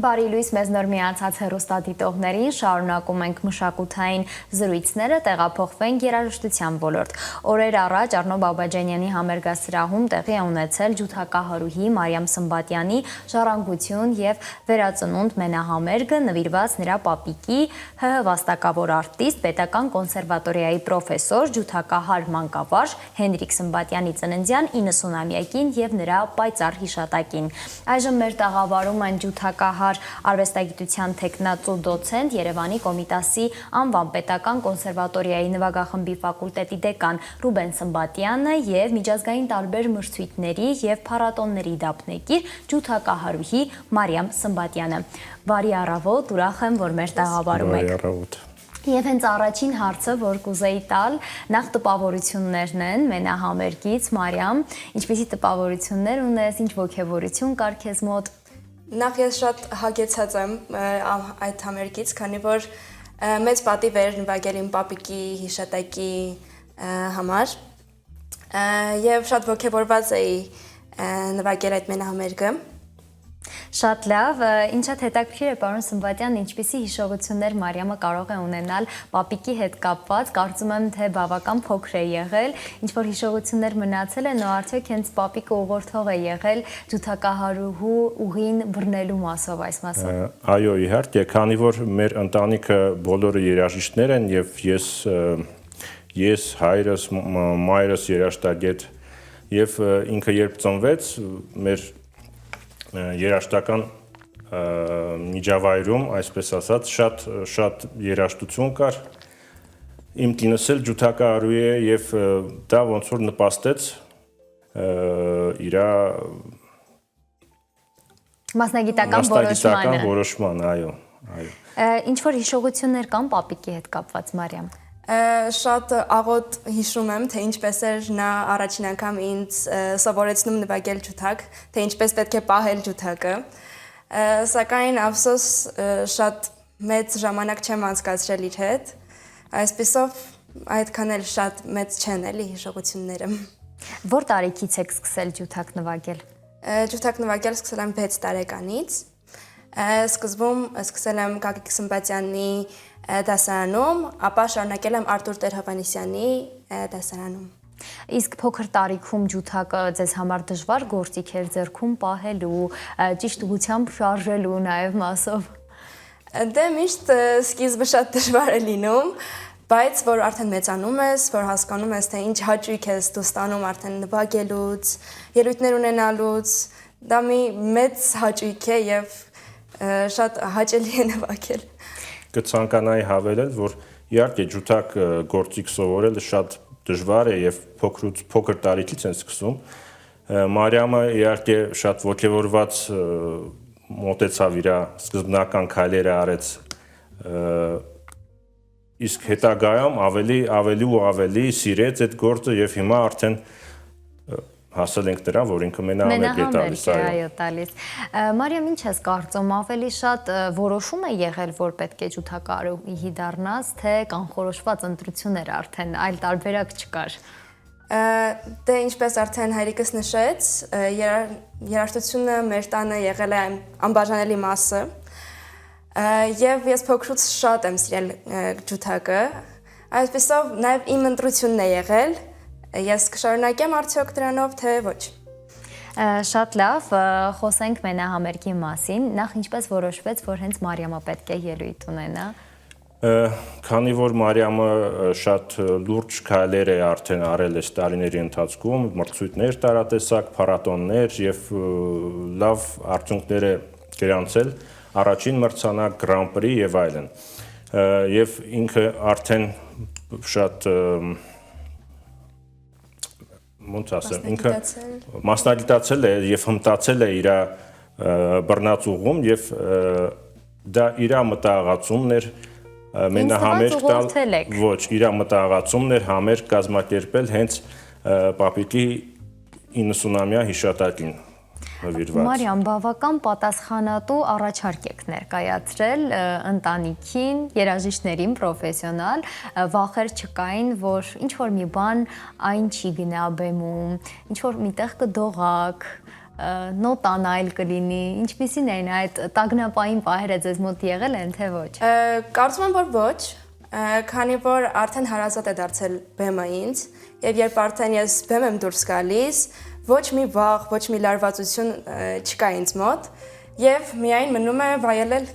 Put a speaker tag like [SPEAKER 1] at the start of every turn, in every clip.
[SPEAKER 1] Բարի լույս մեզ նոր միացած հեռուստադիտողներին, շարունակում ենք մշակութային զրույցները, տեղափոխվենք երաժշտության ոլորտ։ Օրեր առաջ Արնո Բաբաջանյանի համերգասրահում տեղի է ունեցել ջութակահարուհի Մարիամ Սմբատյանի ժառանգություն եւ վերածնունդ մենահամերգը, նվիրված նրա պապիկի ՀՀ վաստակավոր արտիստ, պետական կոնսերվատորիայի պրոֆեսոր, ջութակահար մանկավարժ Հենրիկ Սմբատյանի ծննդյան 90-ամյակին եւ նրա պայծառ հիշատակին։ Այժմ մեր տաղավարում են ջութակահար արվեստագիտության թեկնածու դոցենտ Երևանի Կոմիտասի անվան պետական կոնսերվատորիայի նվագախմբի ֆակուլտետի դեկան Ռուբեն Սմբատյանը եւ միջազգային տարբեր մրցույթների եւ փառատոնների դափնեկիր ջութակահարուհի Մարիամ Սմբատյանը։ Բարի առավոտ, ուրախ եմ, որ մեր տաղավարում եք։
[SPEAKER 2] Բարի առավոտ։
[SPEAKER 1] Եվ հենց առաջին հարցը, որ կուզեի տալ, նախ տպավորություններն են մենահամերգից, Մարիամ, ինչպիսի տպավորություններ ունես, ինչ ոգևորություն կար քեզ մոտ։
[SPEAKER 3] Նախ ես շատ հագեցած եմ այդ համերգից, քանի որ մեծ պատիվ էր նվագել իմ պապիկի հիշատակի համար եւ շատ ոգևորված էի նվագել այդ մենահամերգը։
[SPEAKER 1] Շատ լավ, ինչ շատ հետաքրքիր է, պարոն Սմբատյան, ինչպիսի հիշողություններ Մարիամը կարող է ունենալ պապիկի հետ կապված, կարծում եմ, թե բավական փոքր է եղել, ինչ որ հիշողություններ մնացել են, ու արդյոք հենց պապիկը ուղղորդող է եղել ջութակահարուհու ուղին բռնելու մասով այս մասով։
[SPEAKER 2] Այո, իհարկե, քանի որ մեր ընտանիքը բոլորը երաժիշտներ են եւ ես հայրս, մայրս երաժշտագետ եւ ինքը երբ ծնվեց, մեր երաժշտական միջավայրում, այսպես ասած, շատ երաժշտություն կար։ Իմ տինս էլ ջութակահարուհի է եւ դա ոնց որ նպաստեց իր
[SPEAKER 1] մասնագիտական
[SPEAKER 2] որոշմանը, այո։
[SPEAKER 1] Ինչ որ հիշողություններ կան պապիկի հետ կապված, Մարիամ։
[SPEAKER 3] Շատ աղոտ հիշում եմ, թե ինչպես էր նա առաջին անգամ ինձ սովորեցնում նվագել ջութակ, թե ինչպես պետք է պահել ջութակը։ Սակայն ափսոս շատ մեծ ժամանակ չեմ անցկացրել իր հետ, այսպիսով այդքան էլ շատ մեծ չեն էլի հիշողությունները։
[SPEAKER 1] Որ տարիքից եք սկսել ջութակ նվագել։
[SPEAKER 3] Ջութակ նվագել սկսել եմ 6 տարեկանից։ Սկզբում սկսել եմ Գագիկ Սմբատյանի դասարանում, ապա շարունակել եմ Արտուր Տեր-Հովհաննիսյանի դասարանում։
[SPEAKER 1] Իսկ փոքր տարիքում ջութակը ձեզ համար դժվար գործիք էր ձեռքում պահելու, ճիշտ ուղղությամբ շարժելու նաև մասով։
[SPEAKER 3] Դե միշտ սկիզբը շատ դժվար է լինում, բայց որ արդեն մեծանում ես, որ հասկանում ես, թե ինչ հաճույք ես դու ստանում արդեն նվագելուց, ելույթներ ունենալուց, դա մի մեծ հաճույք է եւ շատ հաճելի է նվագել։
[SPEAKER 2] Կցանկանայի հավելել, որ իհարկե ջութակ գործիք սովորելը շատ դժվար է եւ փոքր տարիքից են սկսում։ Մարիամը իհարկե շատ ոգևորված մոտեցավ իր սկզբնական քայլերը արեց, իսկ հետագայում ավելի սիրեց այդ գործը եւ հիմա արդեն հասել ենք դրան, որ ինքը մենահամերգ է տալիս,
[SPEAKER 1] այո, տալիս։ Մարիամ, ինչ ես կարծում, ավելի շատ որոշում է եղել, որ պետք է ջութակահարուհի դառնաս, թե կանխորոշված ընտրություն էր արդեն, այլ տարբերակ չկար։
[SPEAKER 3] Դե ինչպես արդեն հայրիկս նշեց, երաժշտությունը մեր տանը եղել է անբաժանելի մասը, եւ ես փոքրուց շատ եմ սիրել ջութակը, այսպիսով նաեւ իմ ընտրությունն է եղել։ Ես կշարունակեմ արդյոք դրանով, թե ոչ։
[SPEAKER 1] Շատ լավ, խոսենք մենահամերգի մասին, նախ ինչպես որոշվեց, որ հենց Մարիամը պետք է ելույթ ունենա։
[SPEAKER 2] Քանի որ Մարիամը շատ լուրջ քայլեր է արդեն արել այս տարիների ընթացքում, մրցույթներ տարատեսակ, փառատոններ եւ լավ արդյունքներ է գրանցել, առաջին մրցանակ, Grand Prix եւ այլն։ Եվ ինքը արդեն շատ ոնց ասեմ, ինքը մասնագիտացել է եւ հմտացել է իր բռնած ուղում եւ դա իր մտահղացումն էր մենահամերգ տալ, ոչ, իր մտահղացումն էր համերգ կազմակերպել հենց պապիկի 90-ամյա հիշատակին նվիրված։
[SPEAKER 1] Մարիամ, բավական պատասխանատու առաջարկ եք ներկայացրել ընտանիքին, երաժիշտներին, պրոֆեսիոնալ, վախեր չկային, որ ինչ որ մի բան այն չի գնա բեմում, ինչ որ միտեղ կդողակ, նոտան այլ կլինի, ինչպիսին էին այդ տագնապային պահերը ձեզ մոտ եղել են, թե ոչ։
[SPEAKER 3] Կարծում եմ, որ ոչ, քանի որ արդեն հարազատ է դարձել բեմը ինձ, եւ երբ արդեն ես բեմ եմ դուրս գալիս, ոչ մի վախ, ոչ մի լարվածություն չկա ինձ մոտ, եւ միայն մնում է վայելել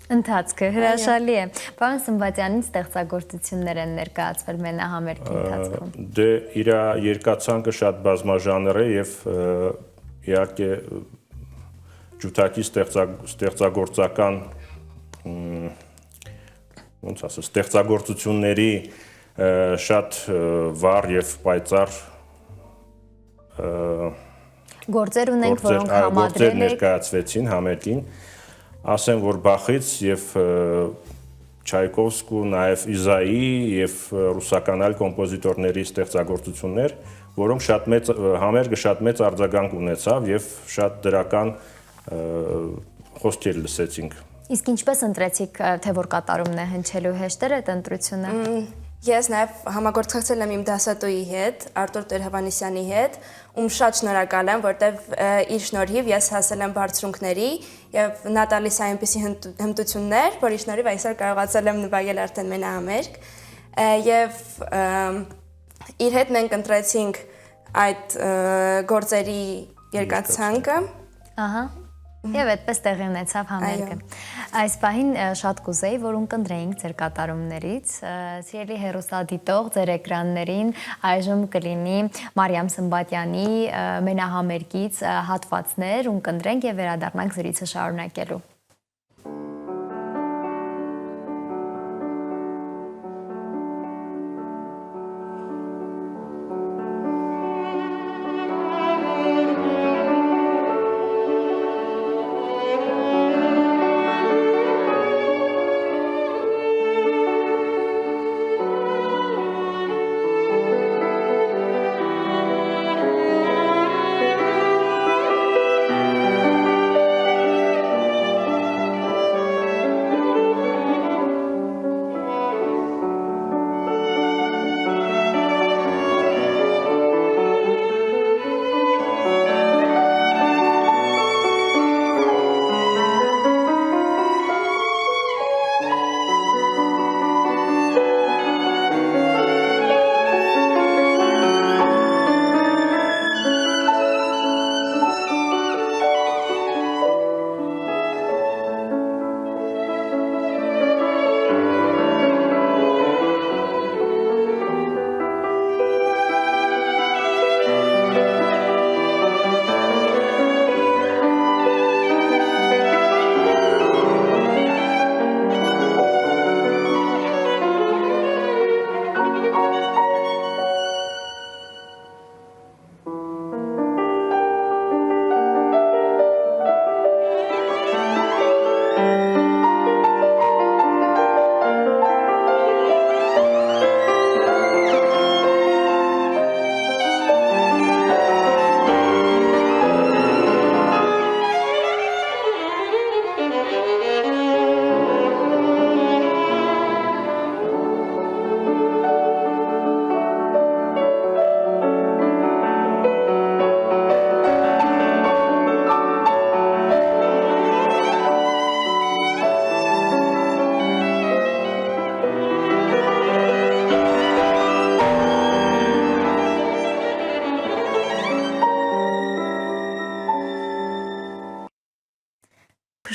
[SPEAKER 1] Ընթացքը հրաշալի է։ Պարոն Սմբատյանին ստեղծագործություններ են ներկայացվել մենահամերգի ընթացքում։
[SPEAKER 2] Դե իր երկացանկը շատ բազմաժանր է եւ իհարկե ջութակի ստեղծագործական ոնց ասած ստեղծագործությունների շատ վառ եւ պայծառ
[SPEAKER 1] գործեր ունենք, որոնք համադրել եք
[SPEAKER 2] ներկայացվեցին համերգին, ասեմ, որ Բախից եւ Չայկովսկու, նաեւ Իզայի եւ ռուսական այլ կոմպոզիտորների ստեղծագործություններ, որոնք շատ մեծ համերգը շատ մեծ արձագանք ունեցավ եւ շատ դրական խոսքեր լսեցինք։
[SPEAKER 1] Իսկ ինչպես ընտրեցիք, թե որ կատարումն է հնչելու, հեշտ էր այդ ընտրությունը։
[SPEAKER 3] Ես նաև համագործակցել եմ իմ դասատուի հետ, Արտուր Տեր-Հովհաննիսյանի հետ, ում շատ շնորհակալ եմ, որտեվ իր շնորհիվ ես հասել եմ բարձրունքների եւ նա տալիս է այնպիսի հմտություններ, որի շնորհիվ այսօր կարողացել եմ նվագել արդեն մենահամերգ եւ իր հետ մենք ընտրեցինք այդ գործերի երկացանկը։
[SPEAKER 1] Ահա։ Եվ այդպես տեղի ունեցավ համերգը։ Այս պահին շատ կուզեի, որ ունկնդրեինք ձեր կատարումներից։ Սիրելի հեռուստադիտող, ձեր էկրաններին այժմ կլինի Մարիամ Սմբատյանի մենահամերգից հատվածներ, ունկնդրենք եւ վերադառնանք զրույցը շարունակելու։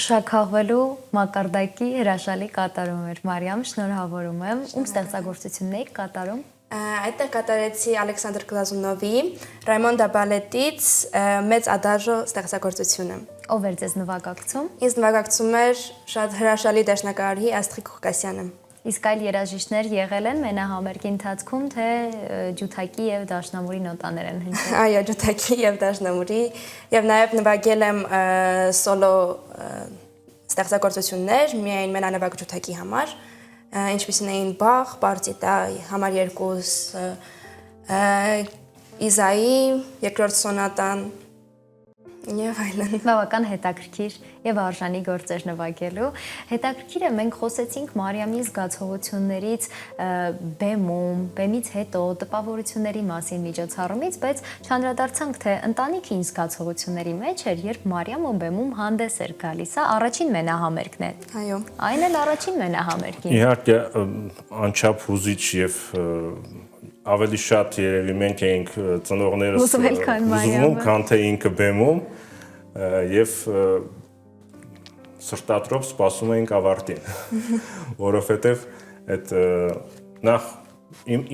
[SPEAKER 1] Փշաքաղվելու մակարդակի հրաշալի կատարում էր Մարիամ, շնորհավորում եմ։ Ում ստեղծագործությունն եք կատարում։
[SPEAKER 3] Այդտեղ կատարեցի Ալեքսանդր Գլազունովի, Ռայմոնդա Բալետից մեծ ադաժո ստեղծագործությունը։
[SPEAKER 1] Ով էր ձեզ նվագակցում։
[SPEAKER 3] Ինձ նվագակցում էր շատ հրաշալի դաշնակահարի Աստղիկ Ղուկասյանը։
[SPEAKER 1] Իսկ այլ երաժիշտներ եղել են մենահամերգի ընթացքում, թե ջութակի եւ դաշնամուրի նոտաներ են հնչել։
[SPEAKER 3] Այո, ջութակի եւ դաշնամուրի, եւ նաեւ նվագել եմ սոլո ստեղծագործություններ միայն մենանվագ ջութակի համար, ինչպիսին էին Բախ, Պարտիտա, համար 2, Իզայի, երկրորդ սոնատան Եվ այլն։
[SPEAKER 1] Բավական հետաքրքիր եւ արժանի գործեր նվագելու։ Հետաքրքիր է, մենք խոսեցինք Մարիամի զգացողություններից բեմում, բեմից հետո տպավորությունների մասին միջոցառումից, բայց չանդրադարձանք, թե ընտանիքը ինչ զգացողությունների մեջ էր, երբ Մարիամը բեմում հանդես էր գալիս, սա առաջին մենահամերգն է։
[SPEAKER 3] Այո։
[SPEAKER 1] Այն էլ առաջին մենահամերգին։
[SPEAKER 2] Իհարկե անչափ հուզիչ եւ ավելի շատ երևի մենք էինք ծնողներս ուզում, քան թե ինքը բեմում եւ սրտատրոփ սպասում էինք ավարտին, որովհետեւ այդ նախ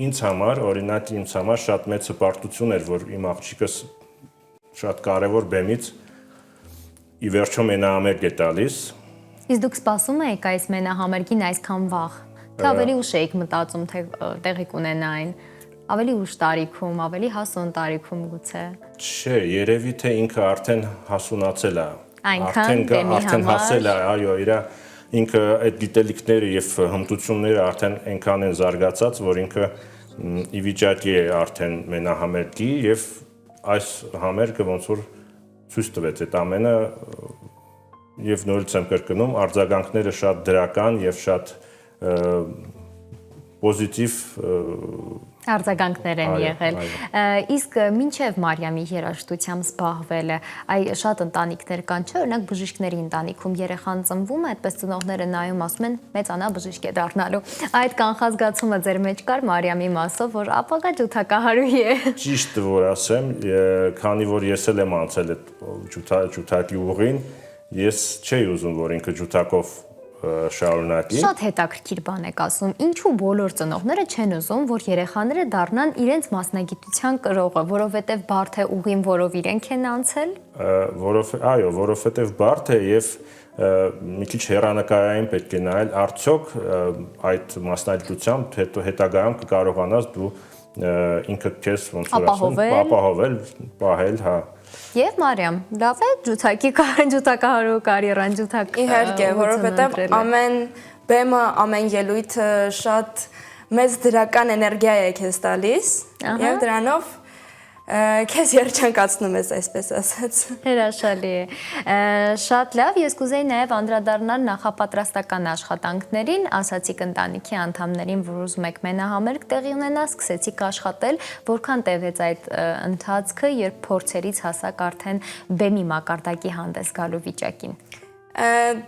[SPEAKER 2] ինձ համար, օրինակ ինձ համար շատ մեծ հպարտություն էր, որ իմ աղջիկս շատ կարեւոր բեմից ի վերջո մենահամերգ է տալիս։
[SPEAKER 1] Իսկ դուք սպասում եք այս մենահամերգին այսքան վաղ։ Թե ավելի ուշ եք մտածում, թե տեղի կունենային։ Ավելի ուշ տարիքում, ավելի հասուն տարիքում գուցե։
[SPEAKER 2] Չէ, երևի թե ինքը արդեն հասունացել է։
[SPEAKER 1] Արդեն
[SPEAKER 2] հասել է, այո, իր ինքը այդ գիտելիքները եւ հմտությունները արդեն այնքան են զարգացած, որ ինքը ի վիճակի է արդեն մենահամերգի եւ այս համերգը ոնց որ ցույց տվեց այդ ամենը եւ նորից եմ կրկնում, արձագանքները շատ դրական եւ շատ պոզիտիվ
[SPEAKER 1] արձագանքներ են եղել։ Իսկ մինչև Մարիամի երաժշտությամբ զբաղվելը, շատ ընտանիքներ կան, չէ՞, օրինակ բժիշկների ընտանիքում երեխան ծնվում է, այդպես ծնողները նայում ասում են մեծանա բժիշկ է դառնալու։ Այդ կանխազգացումը ձեր մեջ կար Մարիամի մասով, որ ապագա ջութակահարուհի է։
[SPEAKER 2] Ճիշտ որ ասեմ, քանի որ ես էլ եմ անցել այդ ջութակի ուղին, ես չէի ուզում, որ ինքը ջութակով շարունակի։
[SPEAKER 1] Շատ հետաքրքիր բան եք ասում, ինչու բոլոր ծնողները չեն ուզում, որ երեխաները դառնան իրենց մասնագիտության կրողը, որովհետև բարդ է ուղին, որով իրենք են անցել։
[SPEAKER 2] Այո, որովհետև բարդ է եւ մի քիչ հեռանկարային պետք է նայել, արդյոք այդ մասնագիտությամբ հետագայում կկարողանաս դու ինքդ քեզ ոնց որ ասում, ապահովել, պահել, հա։
[SPEAKER 1] Եվ Մարիամ, լավ է ջութակահարու կարիերան, ջութակ։
[SPEAKER 3] Իհարկե, որովհետև ամեն բեմը, ամեն ելույթը շատ մեծ դրական էներգիա է քեզ տալիս եւ դրանով քեզ երջանկացնում ես, այսպես ասած։
[SPEAKER 1] Հրաշալի է։ Շատ լավ, ես կուզեի նաև անդրադառնալ նախապատրաստական աշխատանքներին, ասացիք ընտանիքի անդամներին, որ ուզում եք մենահամերգ տեղի ունենա, սկսեցիք աշխատել, որքան տևեց այդ ընթացքը, երբ փորձերից հասակ արդեն բեմի մակարդակի հանդես գալու վիճակին։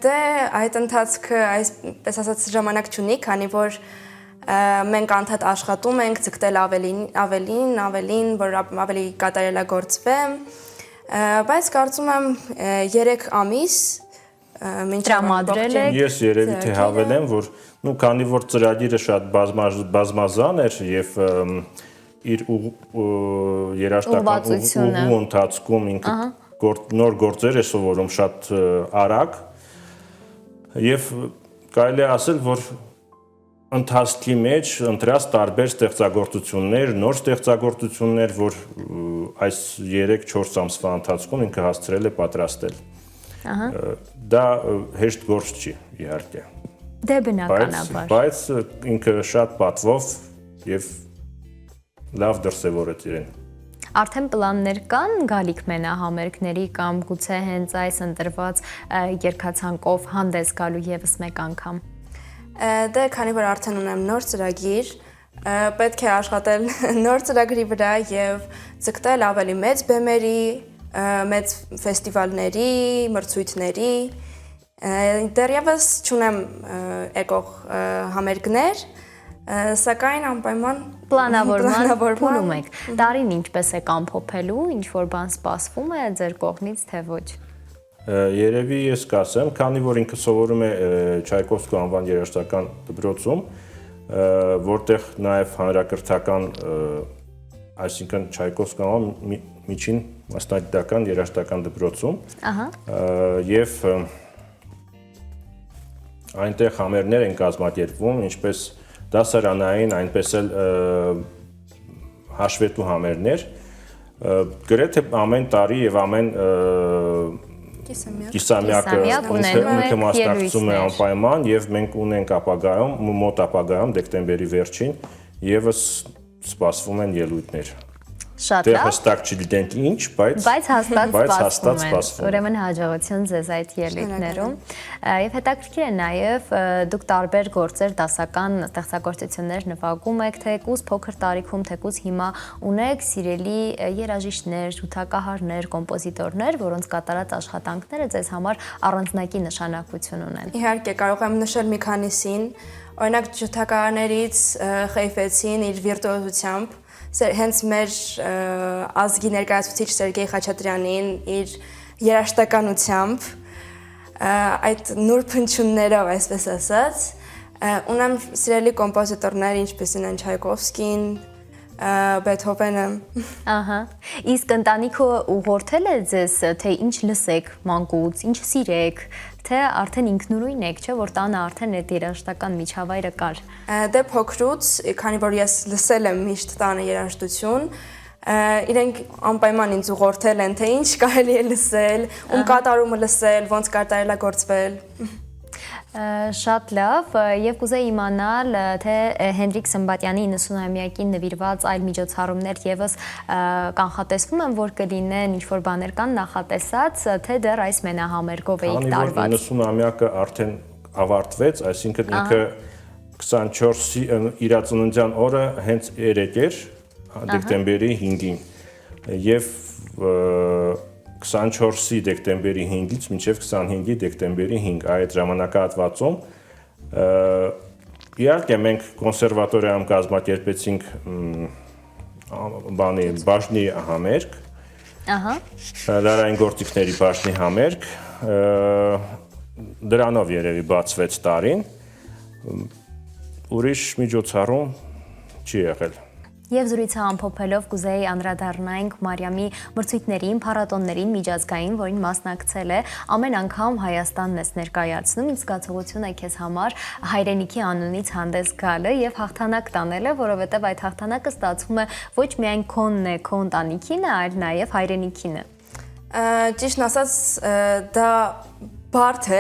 [SPEAKER 3] Դե այդ ընթացքը, այսպես ասած, ժամանակ չունի, քանի որ մենք անդադ աշխատում ենք ձգտել ավելին, որ ավելի կատարելագործվե, բայց կարծում եմ 3 ամիս
[SPEAKER 1] տրամադրել եք։
[SPEAKER 2] Ես երևի թե հավելեմ, որ քանի որ ծրագիրը շատ բազմազան էր եւ իր երաժշտական ուղու ընթացքում ինքը նոր գործեր է սովորում շատ արագ եւ կարելի է ասել, որ ընթացքի մեջ ընտրած տարբեր ստեղծագործություններ, նոր ստեղծագործություններ, որ այս 3-4 ամսվա ընթացքում ինքը հասցրել է պատրաստել։ Դա հեշտ գործ չի, իհարկե։
[SPEAKER 1] Դե բնականաբար։
[SPEAKER 2] Բայց ինքը շատ պատվով եւ լավ դրսևորեց իրեն։
[SPEAKER 1] Արդեն պլաններ կան գալիք մենահամերգների կամ գուցե հենց այս ընտրված երգացանկով հանդես գալու եւս մեկ անգամ։
[SPEAKER 3] Դե քանի որ արդեն ունեմ նոր ծրագիր, պետք է աշխատել նոր ծրագրի վրա եւ ձգտել ավելի մեծ բեմերի, մեծ ֆեստիվալների, մրցույթների։ Դեռևս չունեմ եկող համերգներ, սակայն անպայման
[SPEAKER 1] պլանավորում եք։ Տարին ինչպես է ամփոփելու, ինչ որ բան սպասվում է ձեր կողմից, թե ոչ։
[SPEAKER 2] Երևի ես կասեմ, քանի որ ինքը սովորում է Չայկովսկու անվան երաժշտական դպրոցում, որտեղ նաև հանրակրթական, այսինքն Չայկովսկու անվան միջին մասնագիտական երաժշտական դպրոցում, եւ այնտեղ համերգներ են կազմակերպվում, ինչպես դասարանային, այնպես էլ հաշվետու համերգներ, գրեթե ամեն տարի եւ ամեն կիսամյակը ինքը մասնակցում է անպայման եւ մենք ունենք ապագայում, մոտ ապագայում դեկտեմբերի վերջին եւս սպասվում են ելույթներ։
[SPEAKER 1] Շատ
[SPEAKER 2] Դեռ
[SPEAKER 1] լավ։
[SPEAKER 2] հստակ չգիտենք ինչ, բայց
[SPEAKER 1] հաստատ
[SPEAKER 2] հաստատ
[SPEAKER 1] սպասվում
[SPEAKER 2] սպասվում
[SPEAKER 1] են։ Ուրեմն հաջողություն ձեզ այդ ելույթներում։ Եվ հետաքրքիր է նաև դուք տարբեր գործեր, դասական ստեղծագործություններ նվագում եք, թեկուզ փոքր տարիքում, թեկուզ հիմա ունեք սիրելի երաժիշտներ, ջութակահարներ, կոմպոզիտորներ, որոնց կատարած աշխատանքները ձեզ համար առանձնակի նշանակություն ունեն։
[SPEAKER 3] Իհարկե, կարող եմ նշել մի քանիսին։ Օրինակ ջութակահարներից Խեյֆեցին իր վիրտուոզությամբ, հենց մեր ազգի ներկայացուցիչ Սերգեյ Խաչատրյանին իր երաժշտականությամբ, այդ նուրբ հնչյուններով, այսպես ասած, ունեմ սիրելի կոմպոզիտորներ, ինչպիսին են Չայկովսկին, Բեթհովենը։
[SPEAKER 1] Ահա։ Իսկ ընտանիքը ուղղորդել է ձեզ, թե ինչ լսեք մանկուց, ինչ սիրեք, թե արդեն ինքնուրույն եք, չէ, որ տանը արդեն այդ երաժշտական միջավայրը կար։
[SPEAKER 3] Դե փոքրուց, քանի որ ես լսել եմ միշտ տանը երաժշտություն, իրենք անպայման ինձ ուղղորդել են, թե ինչ կարելի է լսել, ում կատարումը լսել, ոնց կատարելագործվել։
[SPEAKER 1] Շատ լավ, եւ կուզեի իմանալ, թե Հենրիկ Սմբատյանի 90-ամյակին նվիրված այլ միջոցառումներ եւս կանխատեսվում են, որ կլինեն, ինչ որ բաներ կան նախատեսած, թե դեռ այս մենահամերգով էիք տարված։
[SPEAKER 2] 90-ամյակը արդեն ավարտվեց, այսինքն ինքը 24-ի իր ծննդյան օրը հենց երեկ էր, դեկտեմբերի 5-ին, եւ 24-ի դեկտեմբերի 5-ից մինչև 25-ի դեկտեմբերի 5 այդ ժամանակահատվածում իհարկե մենք կոնսերվատորիայում կազմակերպեցինք բաժնի համերգ, դարային գործիքների բաժնի համերգ, դրանով երևի բացվեց տարին, ուրիշ միջոցառում չի եղել։
[SPEAKER 1] Եվ զրույցը ամփոփելով կուզեի անդրադառնանք Մարիամի մրցույթներին, փառատոներին, միջազգային, որին մասնակցել է, ամեն անգամ Հայաստանն ես ներկայացնում, ինչ զգացողություն է քեզ համար հայրենիքի անունից հանդես գալը եւ հաղթանակ տանելը, որովհետեւ այդ հաղթանակը ստացվում է ոչ միայն քոնն է, քո ընտանիքինը, այլ նաեւ հայրենիքինը։
[SPEAKER 3] Ճիշտն ասած, դա բարդ է,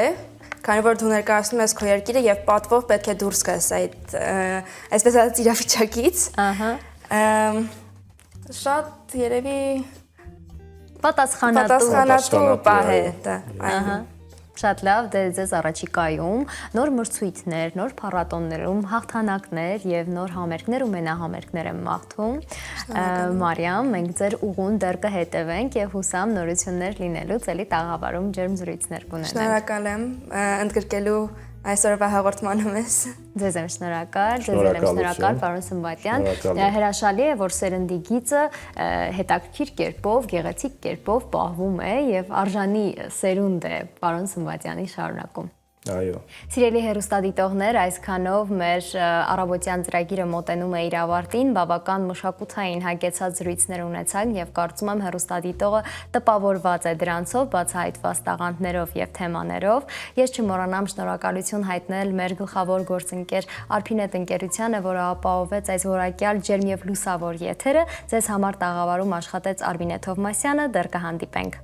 [SPEAKER 3] քանի որ դու ներկայացնում ես քո երկիրը եւ պատվով պետք է դուրս գաս այդ այսպես ասած իրավիճակից։ Շատ երևի
[SPEAKER 1] պատասխանատու
[SPEAKER 3] պահ է դա։
[SPEAKER 1] Շատ լավ, դե ձեզ առաջիկայում նոր մրցույթներ, նոր փառատոներում հաղթանակներ եւ նոր համերգներ ու մենահամերգներ եմ մաղթում։ Մարիամ, մենք ձեր ուղուն դեռ կհետևենք եւ հուսամ նորություններ լինելուց էլի տաղավարում ջերմ զրույցներ կունենանք։
[SPEAKER 3] Շնորհակալ եմ ընդգրկելու այսօրվա հաղորդմանը մեզ։
[SPEAKER 1] Ձեզ եմ շնորհակալ, ձեզ եմ շնորհակալ, պարոն Սմբատյան։ Հրաշալի է, որ սերնդի գիծը հետաքրքիր կերպով, գեղեցիկ կերպով պահվում է եւ արժանի սերունդ է պարոն Սմբատյանի շարունակում։
[SPEAKER 2] Այո։
[SPEAKER 1] Սիրելի հեռուստադիտողներ, այսքանով մեր առավոտյան ծրագիրը մոտենում է իր ավարտին, բավական մշակութային հագեցած զրույցներ ունեցանք եւ կարծում եմ հեռուստադիտողը տպավորված է դրանցով, բացահայտված տաղանդներով եւ թեմաներով։ Ես չմոռանամ շնորհակալություն հայտնել մեր գլխավոր գործընկեր Արփինետ ընկերությանը, որը ապահովեց այս որակյալ ջերմ եւ լուսավոր եթերը։ Ձեզ համար տաղավարում աշխատեց Արմինե Թովմասյանը, դեռ կհանդիպենք։